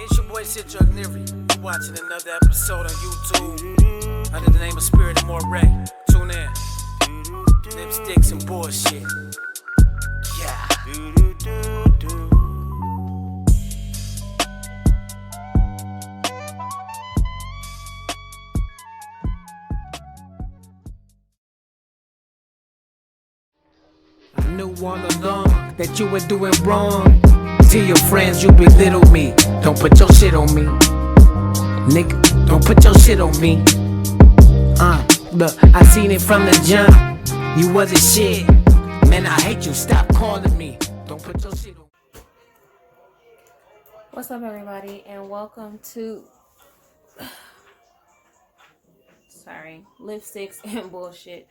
It's your boy Scythian. You watching another episode on YouTube under the name of Spirit and More Ray. Tune in. Lipsticks and bullshit. Yeah. I knew all along that you were doing wrong. To your friends, you belittle me. Don't put your shit on me. Nigga, don't put your shit on me. Look, I seen it from the jump. You wasn't shit. Man, I hate you. Stop calling me. Don't put your shit on me. What's up, everybody, and welcome to lipsticks and bullshit.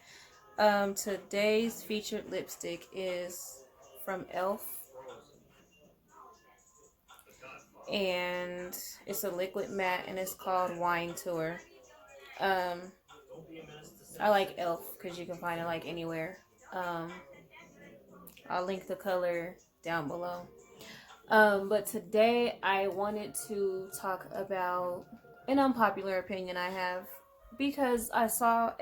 Today's featured lipstick is from Elf, and it's a liquid matte, and it's called Wine Tour. I like Elf because you can find it like anywhere. I'll link the color down below. But today I wanted to talk about an unpopular opinion I have, because I saw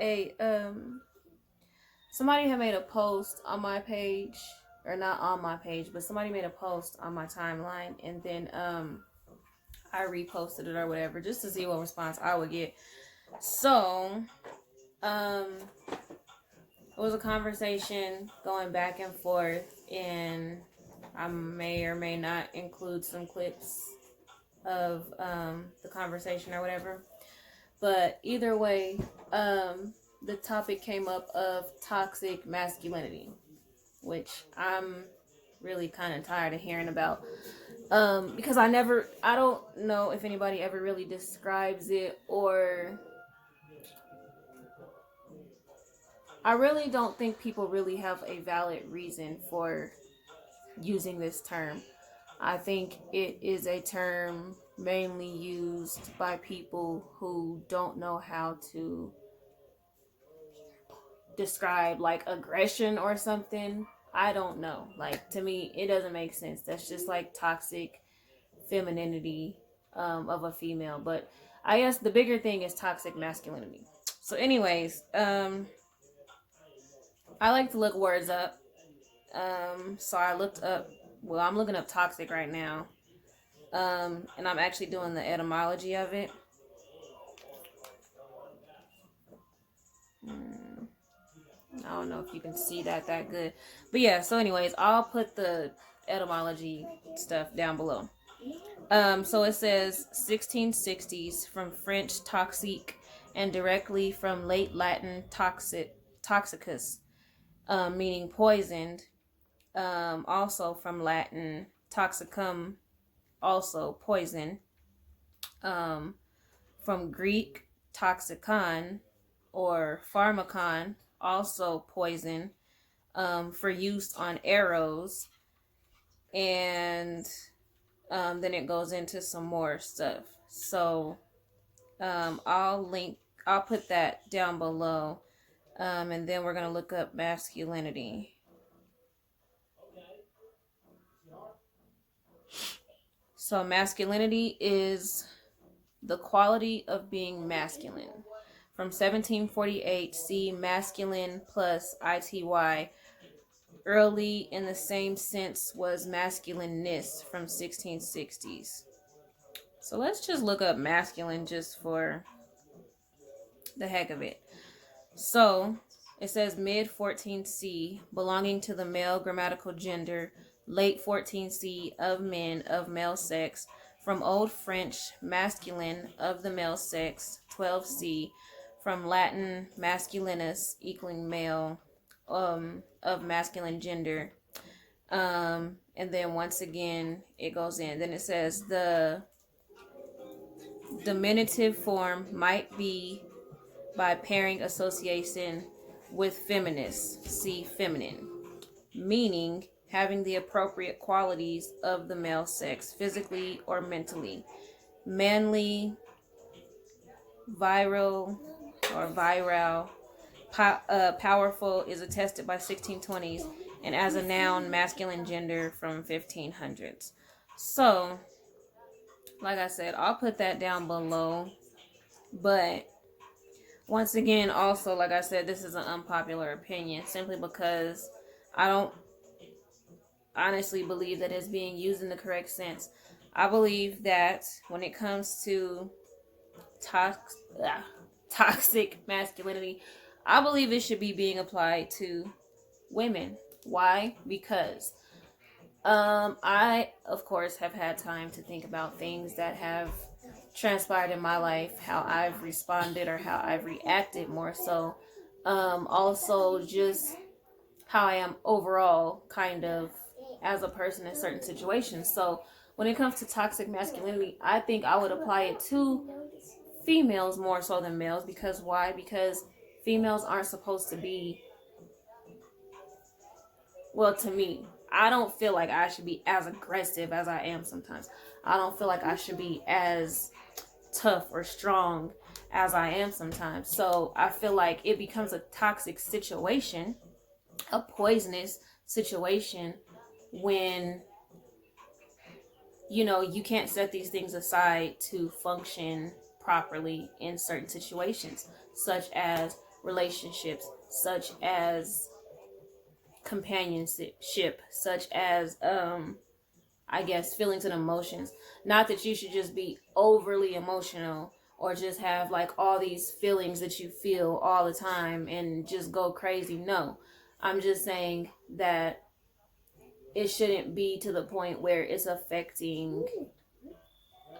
somebody had made a post on my page, or not on my page, but somebody made a post on my timeline, and then I reposted it or whatever just to see what response I would get. So it was a conversation going back and forth, and I may or may not include some clips of the conversation or whatever. But either way, the topic came up of toxic masculinity, which I'm really kind of tired of hearing about. Because I don't know if anybody ever really describes it, or I really don't think people really have a valid reason for using this term. I think it is a term mainly used by people who don't know how to describe like aggression or something. I don't know. Like, to me, it doesn't make sense. That's just like toxic femininity of a female. But I guess the bigger thing is toxic masculinity. So anyways, I like to look words up. So I looked up, well, I'm looking up toxic right now. And I'm actually doing the etymology of it. I don't know if you can see that good. But yeah, so anyways, I'll put the etymology stuff down below. So it says 1660s from French toxique, and directly from late Latin toxicus, meaning poisoned. Also from Latin toxicum, also poison. From Greek toxikon or pharmakon, also poison, for use on arrows. And then it goes into some more stuff. So I'll put that down below. And then we're going to look up masculinity. So masculinity is the quality of being masculine. From 1748, see masculine plus ity. Early in the same sense was masculineness from 1660s. So let's just look up masculine just for the heck of it. So it says mid 14th C, belonging to the male grammatical gender, late 14th C, of men of male sex, from Old French masculine, of the male sex, 12C, from Latin masculinus, equaling male, of masculine gender. And then once again it goes in. Then it says the diminutive form might be by pairing association with feminist, see feminine, meaning having the appropriate qualities of the male sex, physically or mentally. Manly, virile, powerful is attested by 1620s, and as a noun, masculine gender from 1500s. So like I said, I'll put that down below. But once again, also, like I said, this is an unpopular opinion simply because I don't honestly believe that it's being used in the correct sense. I believe that when it comes to toxic masculinity, I believe it should be being applied to women. Why? Because I of course have had time to think about things that have transpired in my life, how I've responded or how I've reacted more so. Also just how I am overall kind of as a person in certain situations. So when it comes to toxic masculinity, I think I would apply it to females more so than males. Because why? Because females aren't supposed to be, well, to me, I don't feel like I should be as aggressive as I am sometimes. I don't feel like I should be as tough or strong as I am sometimes. So I feel like it becomes a toxic situation, a poisonous situation, when you can't set these things aside to function properly in certain situations, such as relationships, such as companionship, such as I guess feelings and emotions. Not that you should just be overly emotional or just have like all these feelings that you feel all the time and just go crazy. No, I'm just saying that it shouldn't be to the point where it's affecting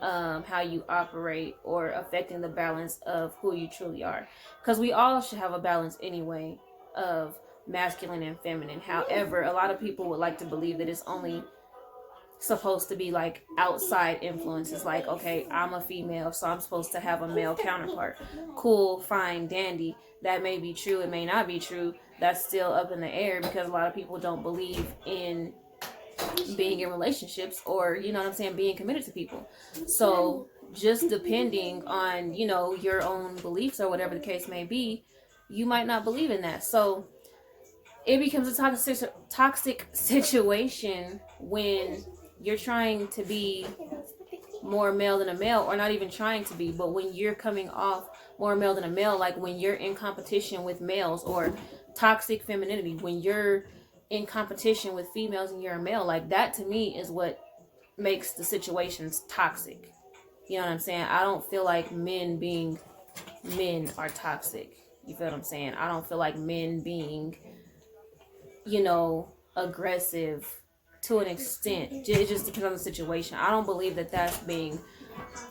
how you operate or affecting the balance of who you truly are. Because we all should have a balance anyway of masculine and feminine. However, a lot of people would like to believe that it's only supposed to be like outside influences, like, okay, I'm a female, so I'm supposed to have a male counterpart. Cool, fine, dandy. That may be true, it may not be true. That's still up in the air because a lot of people don't believe in being in relationships or, you know what I'm saying, being committed to people. So just depending on, your own beliefs or whatever the case may be, you might not believe in that. So it becomes a toxic situation when you're trying to be more male than a male, or not even trying to be, but when you're coming off more male than a male, like when you're in competition with males, or toxic femininity, when you're in competition with females and you're a male, like that to me is what makes the situations toxic. You know what I'm saying? I don't feel like men being men are toxic. You feel what I'm saying? I don't feel like men being, aggressive to an extent. It just depends on the situation. I don't believe that that's being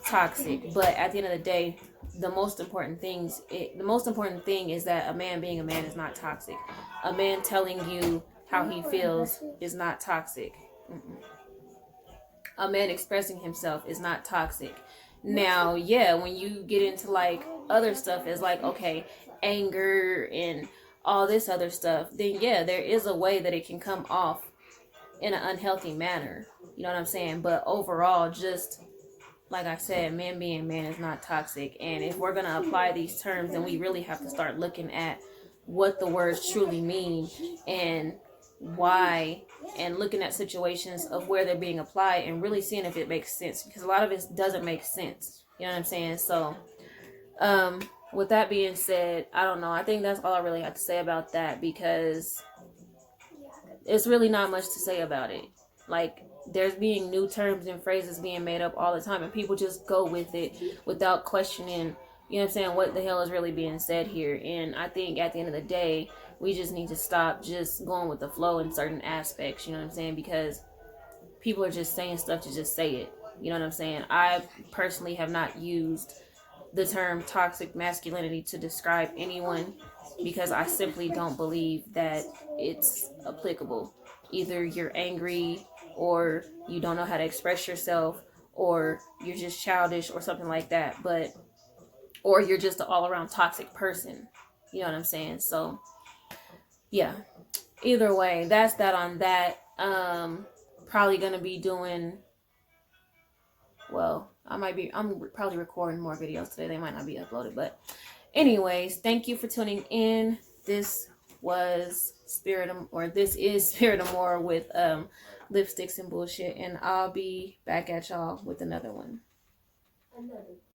toxic. But at the end of the day, the most important thing is that a man being a man is not toxic. A man telling you how he feels is not toxic. A man expressing himself is not toxic. Now, yeah, when you get into like other stuff, it's like, okay, anger and all this other stuff, then yeah, there is a way that it can come off in an unhealthy manner. You know what I'm saying? But overall, just like I said, man being man is not toxic. And if we're going to apply these terms, then we really have to start looking at what the words truly mean and why, and looking at situations of where they're being applied and really seeing if it makes sense, because a lot of it doesn't make sense. You know what I'm saying? So with that being said, I don't know, I think that's all I really have to say about that, because it's really not much to say about it. Like, there's being new terms and phrases being made up all the time, and people just go with it without questioning, you know what I'm saying, what the hell is really being said here. And I think at the end of the day, we just need to stop just going with the flow in certain aspects, you know what I'm saying, because people are just saying stuff to just say it. You know what I'm saying? I personally have not used the term toxic masculinity to describe anyone, because I simply don't believe that it's applicable. Either you're angry, or you don't know how to express yourself, or you're just childish or something like that, or you're just an all-around toxic person. You know what I'm saying? So yeah, either way, that's that on that. Probably gonna be doing, well, I'm probably recording more videos today. They might not be uploaded, but anyways, thank you for tuning in. This is Spirit of More with lipsticks and bullshit, and I'll be back at y'all with another one.